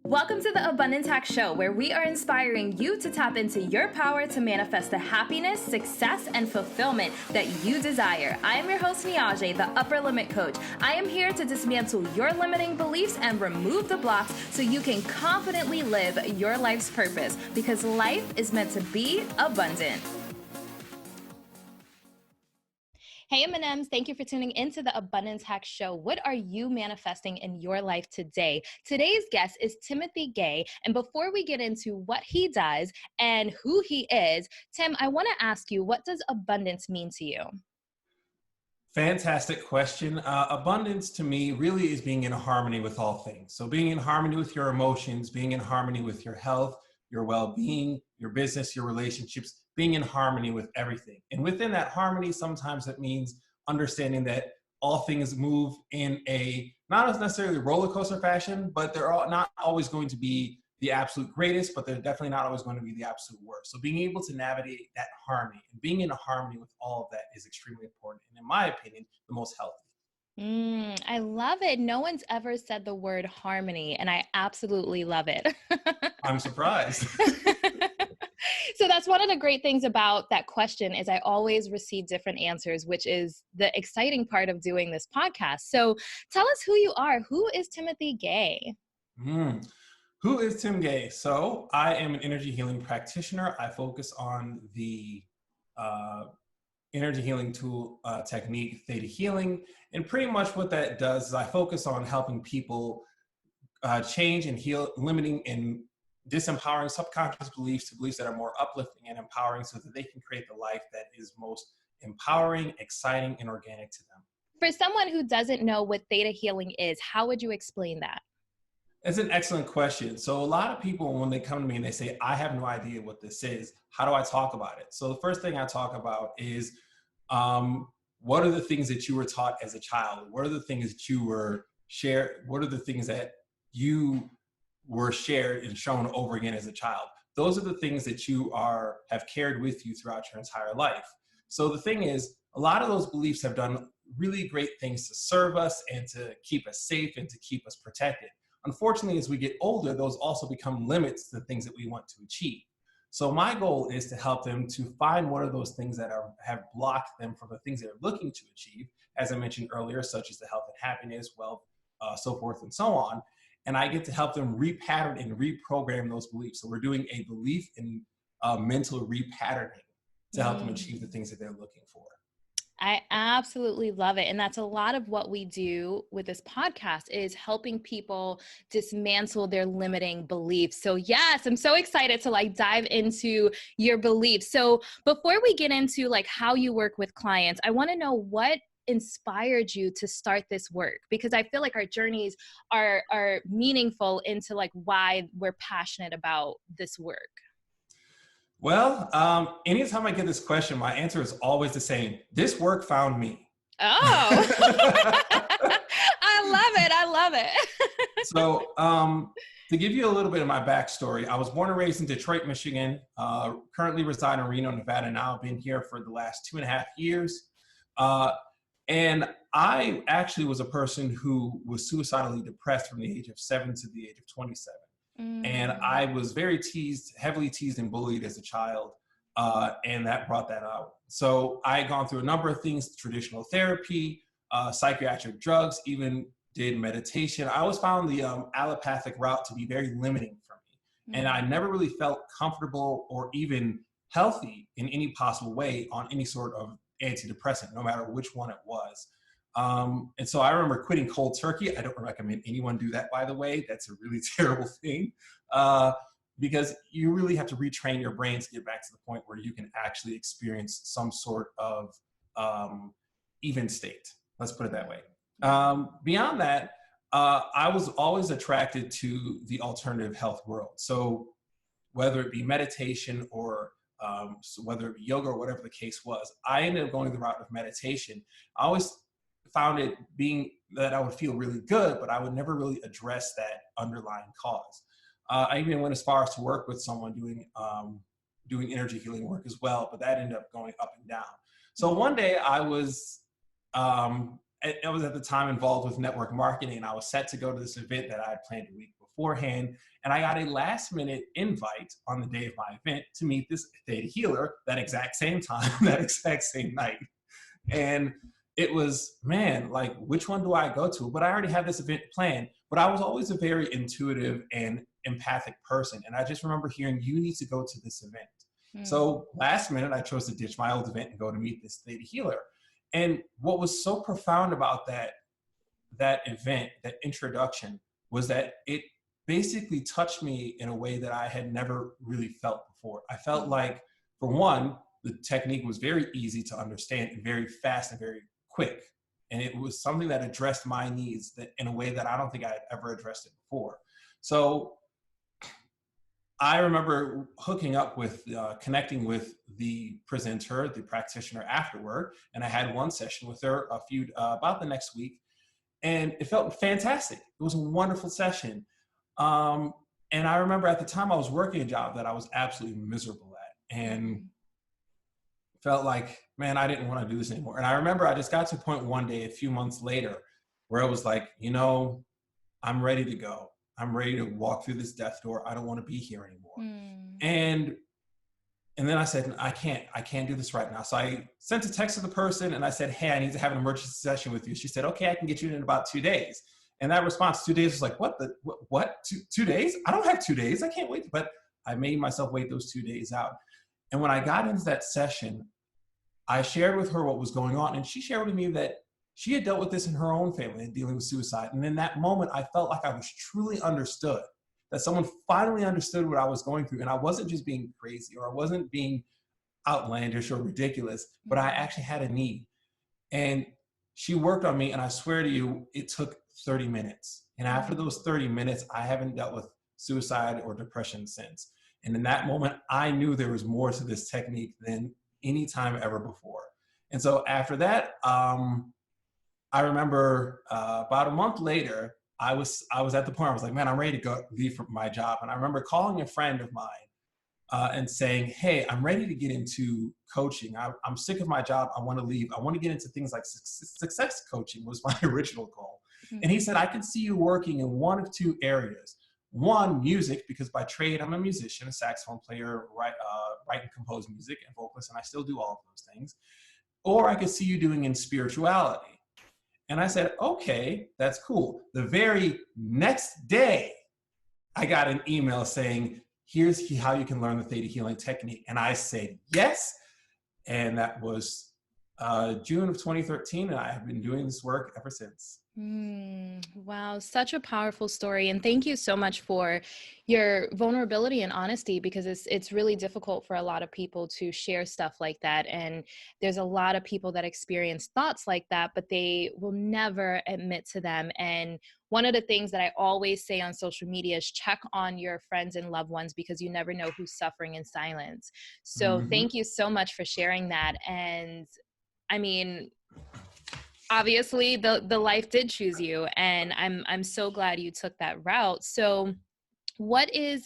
Welcome to the Abundance Hack Show, where we are inspiring you to tap into your power to manifest the happiness, success, and fulfillment that you desire. I am your host, Niajae, the Upper Limit Coach. I am here to dismantle your limiting beliefs and remove the blocks so you can confidently live your life's purpose, because life is meant to be abundant. Hey M&Ms, thank you for tuning into the Abundance Hack Show. What are you manifesting in your life today? Today's guest is Timothy Gay, and before we get into what he does and who he is, Tim, I want to ask you, what does abundance mean to you? Fantastic question. Abundance to me really is being in harmony with all things. So being in harmony with your emotions, being in harmony with your health, your well-being, your business, your relationships, being in harmony with everything. And within that harmony, sometimes it means understanding that all things move in a, not as necessarily roller coaster fashion, but they're not always going to be the absolute greatest, but they're definitely not always going to be the absolute worst. So being able to navigate that harmony and being in harmony with all of that is extremely important. And in my opinion, the most healthy. I love it. No one's ever said the word harmony, and I absolutely love it. I'm surprised. So that's one of the great things about that question is I always receive different answers, which is the exciting part of doing this podcast. So tell us who you are. Who is Timothy Gay? Who is Tim Gay? So I am an energy healing practitioner. I focus on the energy healing tool technique, Theta Healing. And pretty much what that does is I focus on helping people change and heal limiting and disempowering subconscious beliefs to beliefs that are more uplifting and empowering so that they can create the life that is most empowering, exciting, and organic to them. For someone who doesn't know what Theta Healing is, how would you explain that? It's an excellent question. So a lot of people, when they come to me and they say, I have no idea what this is, how do I talk about it? So the first thing I talk about is what are the things that you were taught as a child? What are the things that you were shared? What are the things that you were shared and shown over again as a child? Those are the things that you have carried with you throughout your entire life. So the thing is, a lot of those beliefs have done really great things to serve us and to keep us safe and to keep us protected. Unfortunately, as we get older, those also become limits to the things that we want to achieve. So my goal is to help them to find what are those things that have blocked them from the things they're looking to achieve, as I mentioned earlier, such as the health and happiness, wealth, so forth and so on. And I get to help them repattern and reprogram those beliefs. So we're doing a belief and mental repatterning to help them achieve the things that they're looking for. I absolutely love it. And that's a lot of what we do with this podcast is helping people dismantle their limiting beliefs. So yes, I'm so excited to dive into your beliefs. So before we get into how you work with clients, I want to know what inspired you to start this work, because I feel like our journeys are meaningful into why we're passionate about this work. Well, anytime I get this question, my answer is always the same. This work found me. Oh, I love it. I love it. So to give you a little bit of my backstory, I was born and raised in Detroit, Michigan, currently reside in Reno, Nevada. Now I've been here for the last 2.5 years. And I actually was a person who was suicidally depressed from the age of 7 to the age of 27. And I was very heavily teased and bullied as a child. And that brought that out. So I had gone through a number of things, traditional therapy, psychiatric drugs, even did meditation. I always found the allopathic route to be very limiting for me. And I never really felt comfortable or even healthy in any possible way on any sort of antidepressant, no matter which one it was. And so I remember quitting cold turkey. I don't recommend anyone do that, by the way. That's a really terrible thing because you really have to retrain your brain to get back to the point where you can actually experience some sort of even state. Let's put it that way. Beyond that, I was always attracted to the alternative health world. So whether it be meditation or so whether it be yoga or whatever the case was, I ended up going the route of meditation. I always found it being that I would feel really good, but I would never really address that underlying cause. I even went as far as to work with someone doing energy healing work as well, but that ended up going up and down. So one day I was at the time involved with network marketing, and I was set to go to this event that I had planned a week before. beforehand. And I got a last minute invite on the day of my event to meet this Theta healer that exact same time, that exact same night. And it was, man, like, which one do I go to? But I already had this event planned. But I was always a very intuitive and empathic person. And I just remember hearing, you need to go to this event. So last minute, I chose to ditch my old event and go to meet this Theta healer. And what was so profound about that event, that introduction, was that it basically touched me in a way that I had never really felt before. I felt like, for one, the technique was very easy to understand and very fast and very quick. And it was something that addressed my needs that in a way that I don't think I had ever addressed it before. So I remember hooking up with, connecting with the presenter, the practitioner afterward. And I had one session with her about the next week. And it felt fantastic. It was a wonderful session. And I remember at the time I was working a job that I was absolutely miserable at, and felt like, man, I didn't want to do this anymore. And I remember I just got to a point one day, a few months later, where I was like, I'm ready to go. I'm ready to walk through this death door. I don't want to be here anymore. And then I said, I can't do this right now. So I sent a text to the person and I said, hey, I need to have an emergency session with you. She said, okay, I can get you in about 2 days. And that response, 2 days, was like, what? Two days? I don't have 2 days. I can't wait. But I made myself wait those 2 days out. And when I got into that session, I shared with her what was going on. And she shared with me that she had dealt with this in her own family and dealing with suicide. And in that moment, I felt like I was truly understood, that someone finally understood what I was going through. And I wasn't just being crazy, or I wasn't being outlandish or ridiculous, but I actually had a need. And she worked on me. And I swear to you, it took 30 minutes. And after those 30 minutes, I haven't dealt with suicide or depression since. And in that moment, I knew there was more to this technique than any time ever before. And so after that, I remember about a month later, I was at the point where I was like, man, I'm ready to leave from my job. And I remember calling a friend of mine and saying, hey, I'm ready to get into coaching. I'm sick of my job. I want to leave. I want to get into things like success coaching was my original goal. And he said, I can see you working in one of two areas. One, music, because by trade, I'm a musician, a saxophone player, write and compose music, and vocalist, and I still do all of those things. Or I could see you doing in spirituality. And I said, okay, that's cool. The very next day, I got an email saying, here's how you can learn the Theta Healing technique. And I said, yes. And that was June of 2013. And I have been doing this work ever since. Wow, such a powerful story. And thank you so much for your vulnerability and honesty, because it's really difficult for a lot of people to share stuff like that. And there's a lot of people that experience thoughts like that, but they will never admit to them. And one of the things that I always say on social media is check on your friends and loved ones, because you never know who's suffering in silence. So thank you so much for sharing that. And I mean, obviously the life did choose you, and I'm so glad you took that route. So what does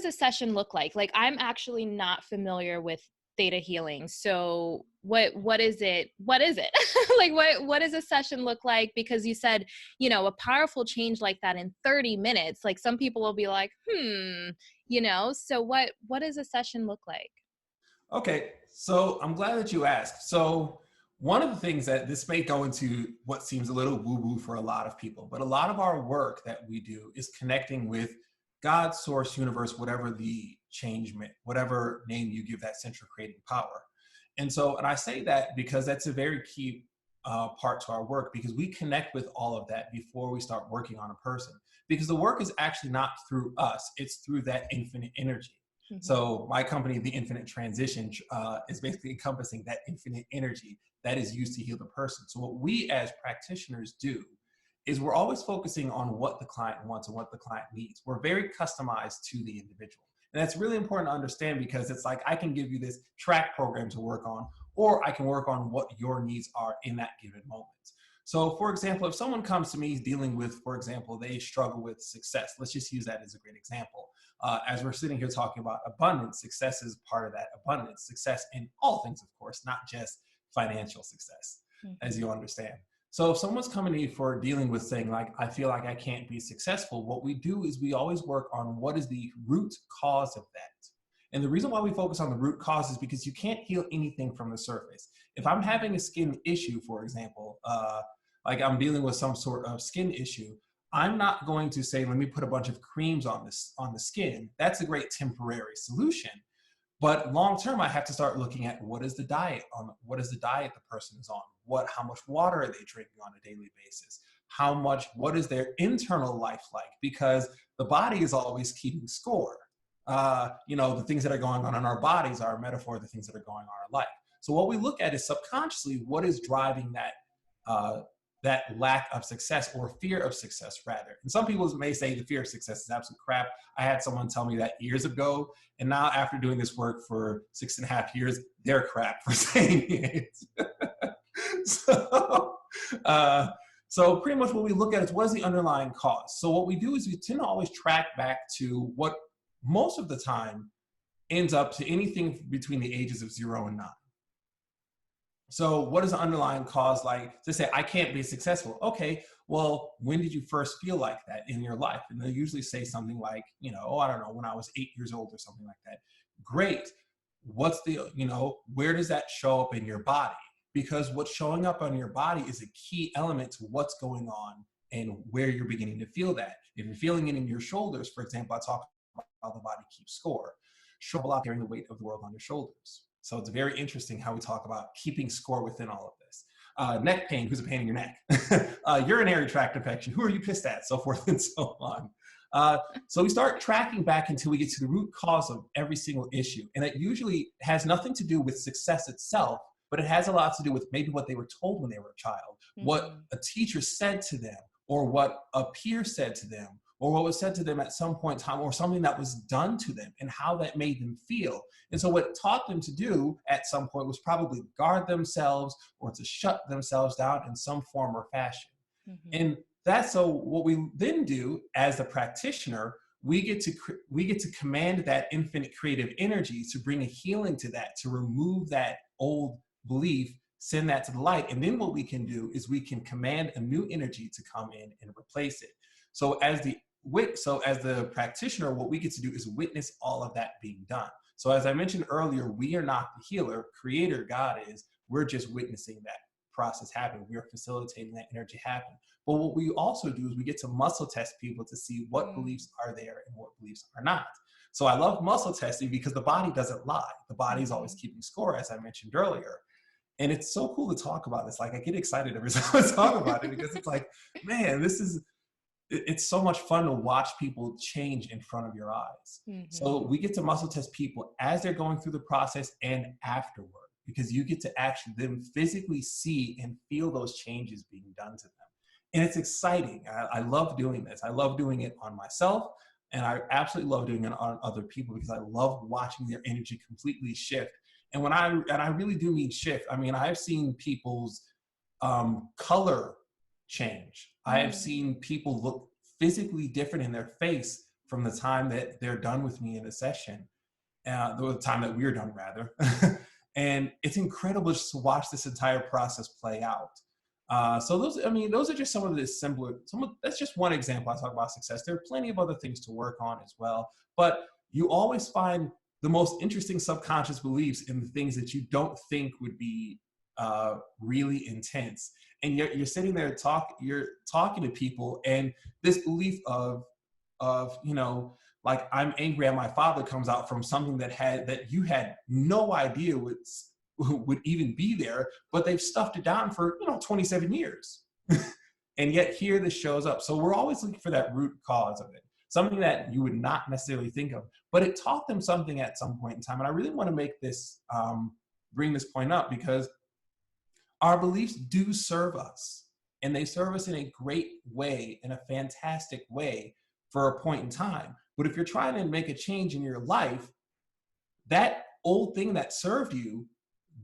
a session look like? Like, I'm actually not familiar with Theta Healing. So what is it? Like, what does a session look like? Because you said, a powerful change like that in 30 minutes, like some people will be like, so what does a session look like? Okay. So I'm glad that you asked. So one of the things that this may go into what seems a little woo-woo for a lot of people, but a lot of our work that we do is connecting with God, source, universe, whatever the change, whatever name you give that central creating power. And I say that because that's a very key part to our work, because we connect with all of that before we start working on a person, because the work is actually not through us, it's through that infinite energy. So my company, The Infinite Transition, is basically encompassing that infinite energy that is used to heal the person. So what we as practitioners do is we're always focusing on what the client wants and what the client needs. We're very customized to the individual. And that's really important to understand, because it's like, I can give you this track program to work on, or I can work on what your needs are in that given moment. So for example, if someone comes to me dealing with, for example, they struggle with success, let's just use that as a great example. As we're sitting here talking about abundance, success is part of that abundance. Success in all things, of course, not just financial success, as you understand. So if someone's coming to you for dealing with saying like, I feel like I can't be successful, what we do is we always work on what is the root cause of that. And the reason why we focus on the root cause is because you can't heal anything from the surface. If I'm having a skin issue, for example, like I'm dealing with some sort of skin issue, I'm not going to say, let me put a bunch of creams on the skin. That's a great temporary solution. But long term, I have to start looking at what is the diet the person is on? How much water are they drinking on a daily basis? What is their internal life like? Because the body is always keeping score. The things that are going on in our bodies are a metaphor of the things that are going on in our life. So what we look at is subconsciously what is driving that lack of success or fear of success, rather. And some people may say the fear of success is absolute crap. I had someone tell me that years ago, and now after doing this work for 6.5 years, they're crap for saying it. So pretty much what we look at is what is the underlying cause. So what we do is we tend to always track back to what most of the time ends up to anything between the ages of 0 and 9. So what is the underlying cause? Like to say, I can't be successful. Okay, well, when did you first feel like that in your life? And they usually say something like, I don't know, when I was 8 years old or something like that. Great. Where does that show up in your body? Because what's showing up on your body is a key element to what's going on and where you're beginning to feel that. If you're feeling it in your shoulders, for example, I talk about how the body keeps score. Show a lot carrying the weight of the world on your shoulders. So it's very interesting how we talk about keeping score within all of this. Neck pain, who's a pain in your neck? Urinary tract infection, who are you pissed at? So forth and so on. So we start tracking back until we get to the root cause of every single issue. And it usually has nothing to do with success itself, but it has a lot to do with maybe what they were told when they were a child, what a teacher said to them, or what a peer said to them, or what was said to them at some point in time, or something that was done to them and how that made them feel. And so what it taught them to do at some point was probably guard themselves or to shut themselves down in some form or fashion. And so what we then do as a practitioner, we get to command that infinite creative energy to bring a healing to that, to remove that old belief, send that to the light. And then what we can do is we can command a new energy to come in and replace it. So as the practitioner, what we get to do is witness all of that being done. So as I mentioned earlier, we are not the healer. Creator, God is. We're just witnessing that process happen. We are facilitating that energy happen. But what we also do is we get to muscle test people to see what beliefs are there and what beliefs are not. So I love muscle testing because the body doesn't lie. The body is always keeping score, as I mentioned earlier. And it's so cool to talk about this. Like, I get excited every time I talk about it because it's like, man, it's so much fun to watch people change in front of your eyes. So we get to muscle test people as they're going through the process and afterward, because you get to actually them physically see and feel those changes being done to them. And it's exciting. I love doing this. I love doing it on myself, and I absolutely love doing it on other people because I love watching their energy completely shift. And I really do mean shift. I mean, I've seen people's color change. I have seen people look physically different in their face from the time that they're done with me in a session, the time that we're done, rather. And it's incredible just to watch this entire process play out. So those are just some of the simpler, that's just one example. I talk about success. There are plenty of other things to work on as well, but you always find the most interesting subconscious beliefs in the things that you don't think would be really intense. And you're sitting there you're talking to people, and this belief of like, I'm angry at my father comes out from something that you had no idea would even be there, but they've stuffed it down for 27 years. And yet here this shows up. So we're always looking for that root cause of it, something that you would not necessarily think of, but it taught them something at some point in time. And I really want to make this bring this point up, because our beliefs do serve us, and they serve us in a great way, in a fantastic way for a point in time. But if you're trying to make a change in your life, that old thing that served you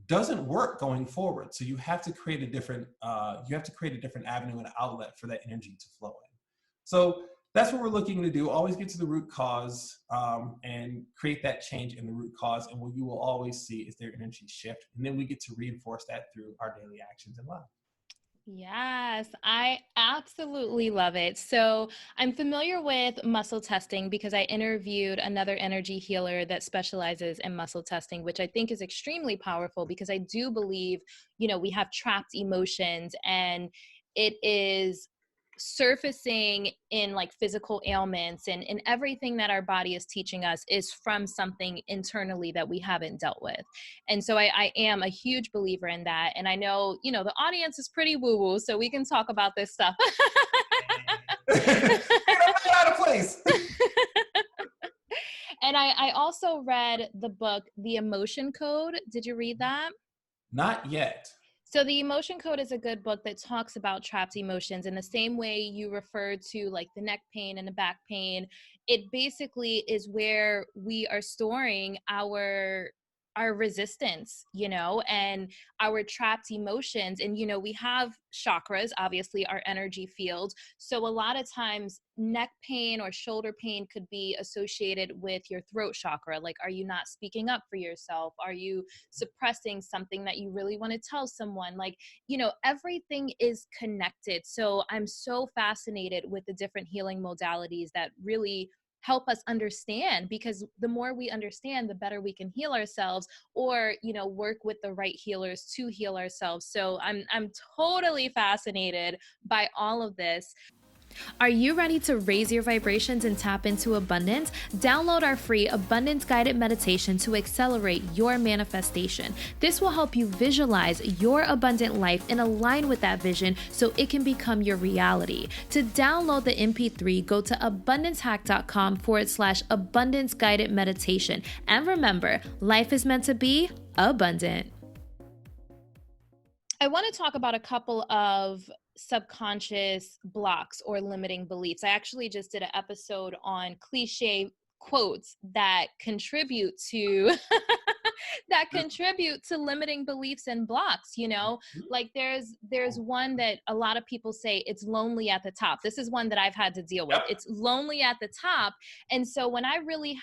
doesn't work going forward. So you have to create a different avenue and outlet for that energy to flow in. So that's what we're looking to do. Always get to the root cause and create that change in the root cause. And what you will always see is their energy shift. And then we get to reinforce that through our daily actions in life. Yes, I absolutely love it. So I'm familiar with muscle testing because I interviewed another energy healer that specializes in muscle testing, which I think is extremely powerful because I do believe, we have trapped emotions and it is surfacing in like physical ailments and everything that our body is teaching us is from something internally that we haven't dealt with. And so I am a huge believer in that. And I know, the audience is pretty woo woo, so we can talk about this stuff. Get out of place. And I also read the book, The Emotion Code. Did you read that? Not yet. So the Emotion Code is a good book that talks about trapped emotions in the same way you referred to like the neck pain and the back pain. It basically is where we are storing our resistance, and our trapped emotions. And we have chakras, obviously our energy field. So a lot of times neck pain or shoulder pain could be associated with your throat chakra. Like, are you not speaking up for yourself? Are you suppressing something that you really want to tell someone? Like, everything is connected. So I'm so fascinated with the different healing modalities that really help us understand, because the more we understand, the better we can heal ourselves, or work with the right healers to heal ourselves. So I'm totally fascinated by all of this. Are you ready to raise your vibrations and tap into abundance? Download our free Abundance Guided Meditation to accelerate your manifestation. This will help you visualize your abundant life and align with that vision so it can become your reality. To download the MP3, go to abundancehack.com/abundance guided meditation. And remember, life is meant to be abundant. I want to talk about a couple of subconscious blocks or limiting beliefs. I actually just did an episode on cliche quotes that contribute to limiting beliefs and blocks. Like there's one that a lot of people say, it's lonely at the top. This is one that I've had to deal with. Yep. It's lonely at the top. And so when I really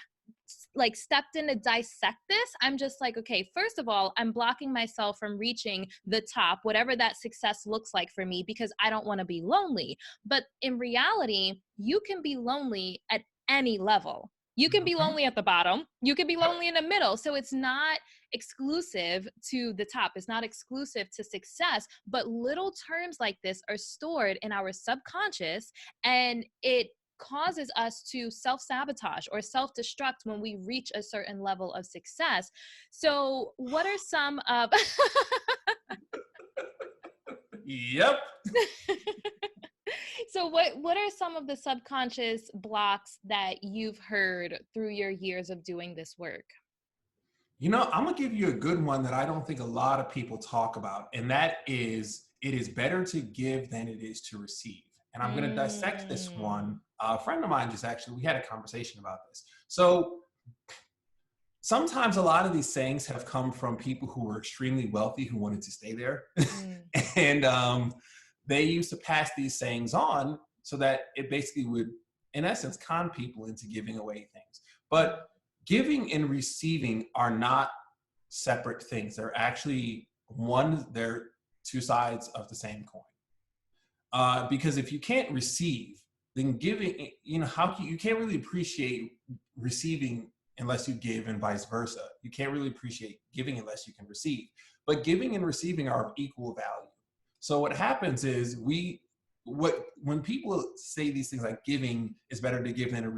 like stepped in to dissect this, I'm just like, okay, first of all, I'm blocking myself from reaching the top, whatever that success looks like for me, because I don't want to be lonely. But in reality, you can be lonely at any level. You can be lonely at the bottom. You can be lonely in the middle. So it's not exclusive to the top. It's not exclusive to success. But little terms like this are stored in our subconscious, and it causes us to self-sabotage or self-destruct when we reach a certain level of success. So what are some of Yep. So what are some of the subconscious blocks that you've heard through your years of doing this work? I'm going to give you a good one that I don't think a lot of people talk about, and that is, it is better to give than it is to receive. And I'm going to dissect this one. A friend of mine we had a conversation about this. So sometimes a lot of these sayings have come from people who were extremely wealthy who wanted to stay there. And they used to pass these sayings on so that it basically would, in essence, con people into giving away things. But giving and receiving are not separate things. They're actually they're two sides of the same coin. Because if you can't receive, then giving, you can't really appreciate receiving unless you give, and vice versa. You can't really appreciate giving unless you can receive. But giving and receiving are of equal value. So what happens is when people say these things like giving is better to give than it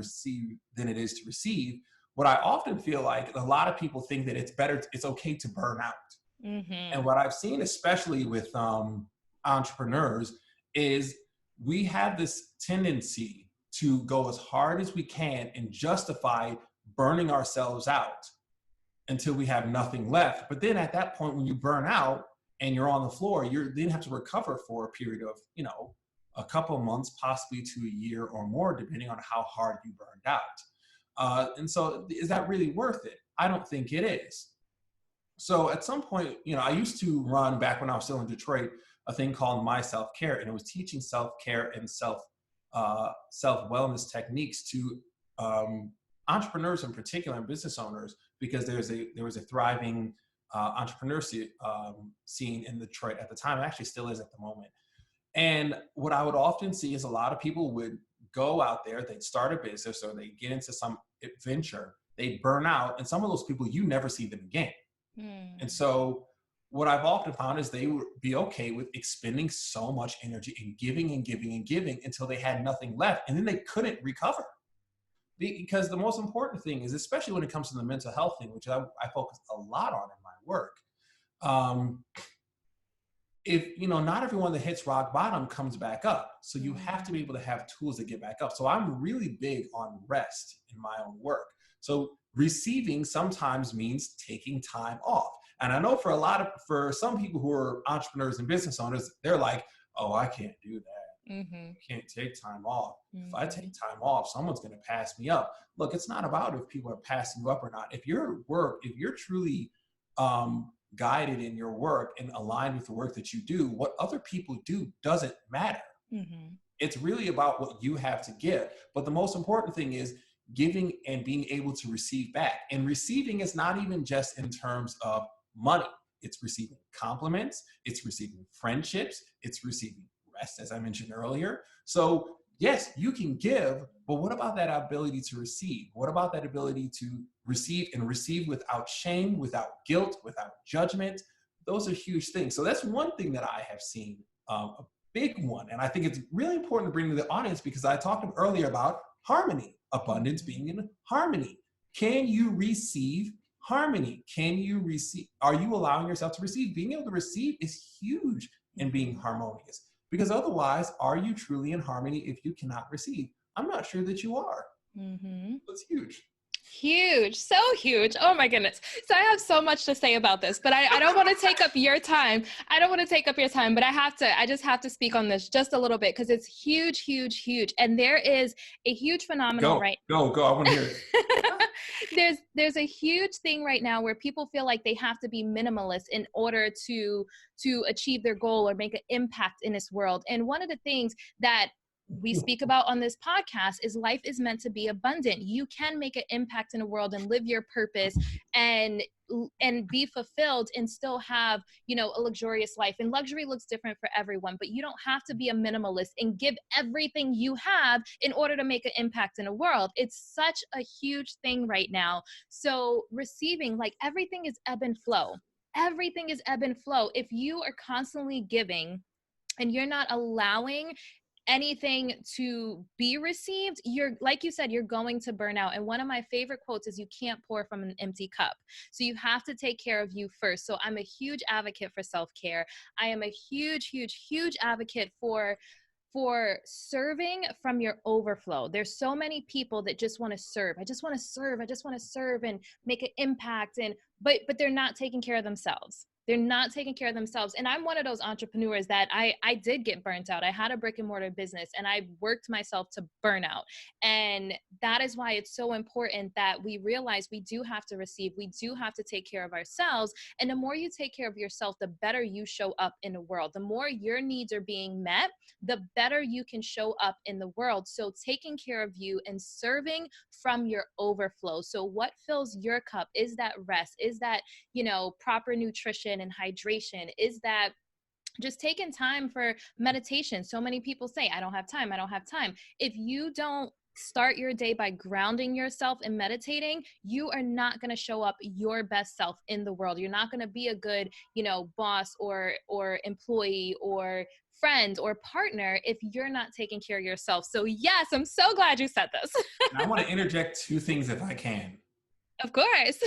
is to receive, what I often feel like a lot of people think that it's okay to burn out. And what I've seen, especially with entrepreneurs, is we have this tendency to go as hard as we can and justify burning ourselves out until we have nothing left. But then at that point, when you burn out and you're on the floor, you then have to recover for a period of, a couple of months, possibly to a year or more, depending on how hard you burned out. And so is that really worth it? I don't think it is. So at some point, I used to run, back when I was still in Detroit, a thing called My Self-Care, and it was teaching self-care and self-wellness techniques to entrepreneurs in particular, and business owners, because there was a thriving entrepreneurship scene in Detroit at the time. It actually still is at the moment. And what I would often see is a lot of people would go out there, they'd start a business or they get into some adventure, they burn out, and some of those people, you never see them again. And Mm. so what I've often found is they would be okay with expending so much energy and giving and giving and giving until they had nothing left. And then they couldn't recover. Because the most important thing is, especially when it comes to the mental health thing, which I focus a lot on in my work, um, if not everyone that hits rock bottom comes back up. So you have to be able to have tools to get back up. So I'm really big on rest in my own work. So receiving sometimes means taking time off. And I know for some people who are entrepreneurs and business owners, they're like, oh, I can't do that. Mm-hmm. I can't take time off. Mm-hmm. If I take time off, someone's going to pass me up. Look, it's not about if people are passing you up or not. If you're truly guided in your work and aligned with the work that you do, what other people do doesn't matter. Mm-hmm. It's really about what you have to give. But the most important thing is giving and being able to receive back. And receiving is not even just in terms of money. It's receiving compliments, it's receiving friendships, it's receiving rest, as I mentioned earlier. So yes, you can give, but what about that ability to receive? What about that ability to receive and receive without shame, without guilt, without judgment? Those are huge things. So that's one thing that I have seen, a big one. And I think it's really important to bring to the audience because I talked earlier about harmony, abundance being in harmony. Can you receive harmony? Are you allowing yourself to receive? Being able to receive is huge in being harmonious. Because otherwise, are you truly in harmony if you cannot receive? I'm not sure that you are. Mm-hmm. That's huge. Huge, so huge. Oh my goodness. So I have so much to say about this, but I don't want to take up your time. But I just have to speak on this just a little bit because it's huge, huge, huge. And there is a huge phenomenon Go. I want to hear it. There's a huge thing right now where people feel like they have to be minimalist in order to achieve their goal or make an impact in this world. And one of the things that we speak about on this podcast is life is meant to be abundant. You can make an impact in the world and live your purpose and be fulfilled and still have, a luxurious life. And luxury looks different for everyone, but you don't have to be a minimalist and give everything you have in order to make an impact in the world. It's such a huge thing right now. So receiving, like everything is ebb and flow. Everything is ebb and flow. If you are constantly giving and you're not allowing anything to be received, like you said, you're going to burn out. And one of my favorite quotes is, you can't pour from an empty cup. So you have to take care of you first. So I'm a huge advocate for self-care. I am a huge, huge, huge advocate for serving from your overflow. There's so many people that just want to serve. I just want to serve and make an impact. But they're not taking care of themselves. They're not taking care of themselves. And I'm one of those entrepreneurs that I did get burnt out. I had a brick and mortar business and I worked myself to burnout. And that is why it's so important that we realize we do have to receive. We do have to take care of ourselves. And the more you take care of yourself, the better you show up in the world. The more your needs are being met, the better you can show up in the world. So taking care of you and serving from your overflow. So what fills your cup? Is that rest? Is that, proper nutrition and hydration? Is that just taking time for meditation? So many people say, I don't have time. If you don't start your day by grounding yourself and meditating, you are not going to show up your best self in the world. You're not going to be a good, boss or employee or friend or partner if you're not taking care of yourself. So yes, I'm so glad you said this. I want to interject two things if I can. Of course.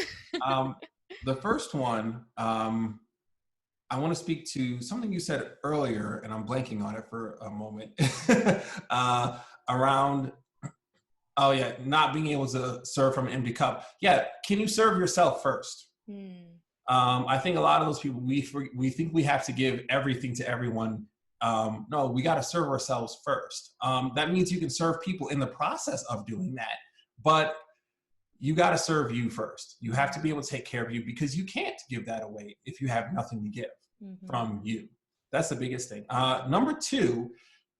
The first one, I want to speak to something you said earlier, and I'm blanking on it for a moment, around, not being able to serve from an empty cup. Yeah, can you serve yourself first? I think a lot of those people, we think we have to give everything to everyone. No, we got to serve ourselves first. That means you can serve people in the process of doing that, but you got to serve you first. You have to be able to take care of you because you can't give that away if you have nothing to give from you. That's the biggest thing. Number two,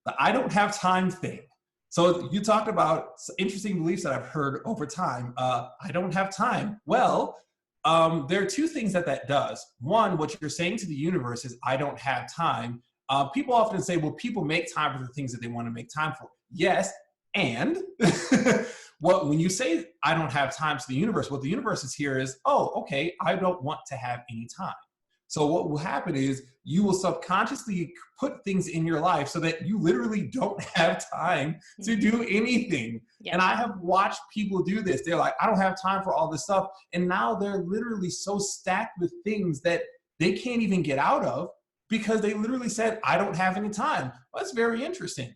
the I don't have time thing. So you talked about interesting beliefs that I've heard over time. I don't have time. Well, there are two things that does. One, what you're saying to the universe is, I don't have time. People often say, well, people make time for the things that they want to make time for. Yes, and when you say I don't have time to the universe, what the universe is here is, oh, okay, I don't want to have any time. So what will happen is you will subconsciously put things in your life so that you literally don't have time to do anything. Yep. And I have watched people do this. They're like, I don't have time for all this stuff. And now they're literally so stacked with things that they can't even get out of because they literally said, I don't have any time. Well, that's very interesting.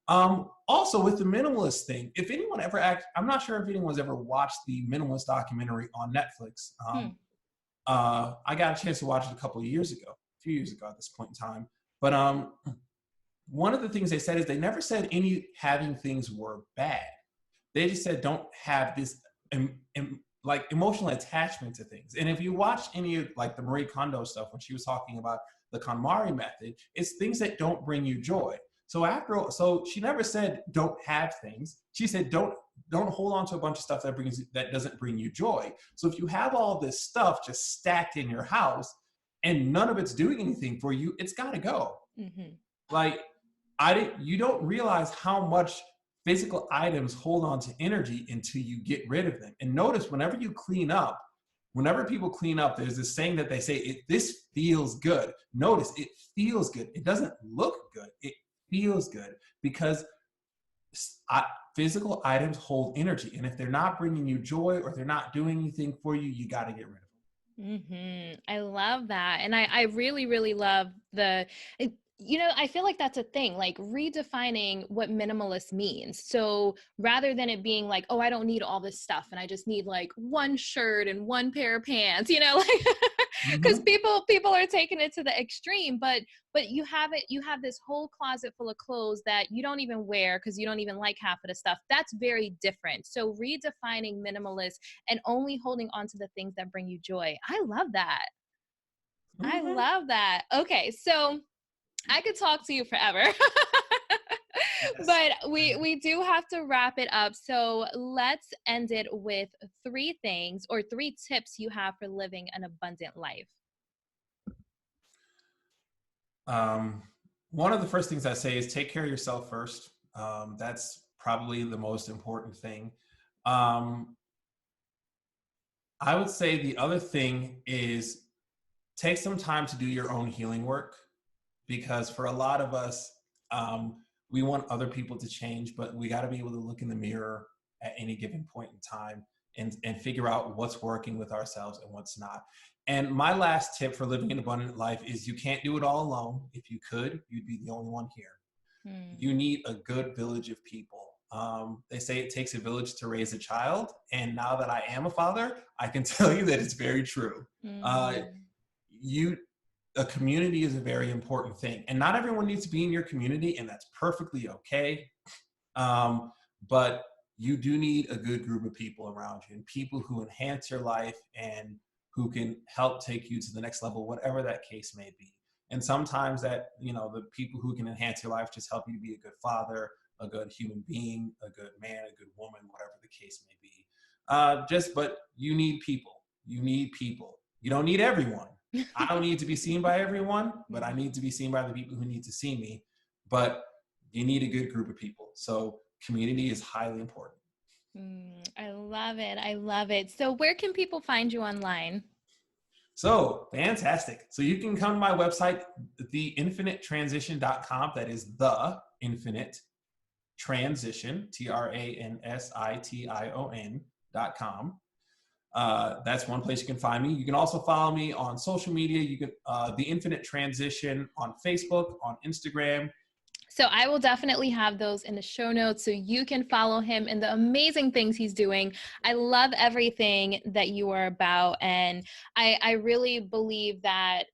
Also with the minimalist thing, if anyone ever I'm not sure if anyone's ever watched the minimalist documentary on Netflix. I got a chance to watch it a few years ago at this point in time. But one of the things they said is they never said any having things were bad. They just said don't have this like emotional attachment to things. And if you watch any of like the Marie Kondo stuff when she was talking about the KonMari method, it's things that don't bring you joy. So she never said don't have things. She said don't hold on to a bunch of stuff that doesn't bring you joy. So if you have all this stuff just stacked in your house and none of it's doing anything for you, it's got to go. Like you don't realize how much physical items hold on to energy until you get rid of them. And notice whenever people clean up, there's this saying that they say, this feels good. Notice it feels good. It doesn't look good. It feels good because physical items hold energy. And if they're not bringing you joy or they're not doing anything for you, you got to get rid of them. I love that. And I really, really love I feel like that's a thing, like redefining what minimalist means. So rather than it being like, oh, I don't need all this stuff and I just need like one shirt and one pair of pants, because people are taking it to the extreme, but you have this whole closet full of clothes that you don't even wear because you don't even like half of the stuff. That's very different. So redefining minimalist and only holding on to the things that bring you joy. I love that. I love that. Okay. So I could talk to you forever, but we do have to wrap it up. So let's end it with 3 things or 3 tips you have for living an abundant life. One of the first things I say is take care of yourself first. That's probably the most important thing. I would say the other thing is take some time to do your own healing work. Because for a lot of us, we want other people to change, but we got to be able to look in the mirror at any given point in time and figure out what's working with ourselves and what's not. And my last tip for living an abundant life is you can't do it all alone. If you could, you'd be the only one here. You need a good village of people. They say it takes a village to raise a child. And now that I am a father, I can tell you that it's very true. A community is a very important thing, and not everyone needs to be in your community, and that's perfectly okay. But you do need a good group of people around you and people who enhance your life and who can help take you to the next level, whatever that case may be. And sometimes that, the people who can enhance your life just help you to be a good father, a good human being, a good man, a good woman, whatever the case may be. But you need people. You need people. You don't need everyone. I don't need to be seen by everyone, but I need to be seen by the people who need to see me. But you need a good group of people. So community is highly important. I love it. I love it. So where can people find you online? So fantastic. So you can come to my website, theinfinitetransition.com. That is the infinite transition, transition.com. That's one place you can find me. You can also follow me on social media. You can The Infinite Transition on Facebook, on Instagram. So I will definitely have those in the show notes so you can follow him and the amazing things he's doing. I love everything that you are about. And I really believe that,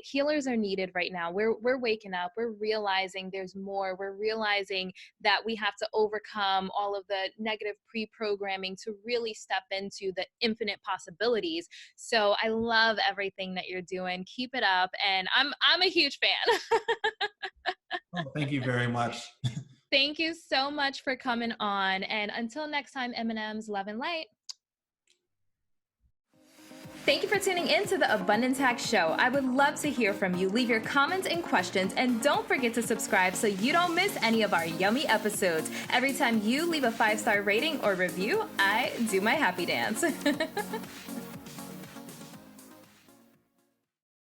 healers are needed right now. We're waking up. We're realizing there's more. We're realizing that we have to overcome all of the negative pre-programming to really step into the infinite possibilities. So I love everything that you're doing. Keep it up. And I'm a huge fan. Oh, thank you very much. Thank you so much for coming on. And until next time, M&M's love and light. Thank you for tuning in to the Abundance Hack Show. I would love to hear from you. Leave your comments and questions, and don't forget to subscribe so you don't miss any of our yummy episodes. Every time you leave a 5-star rating or review, I do my happy dance.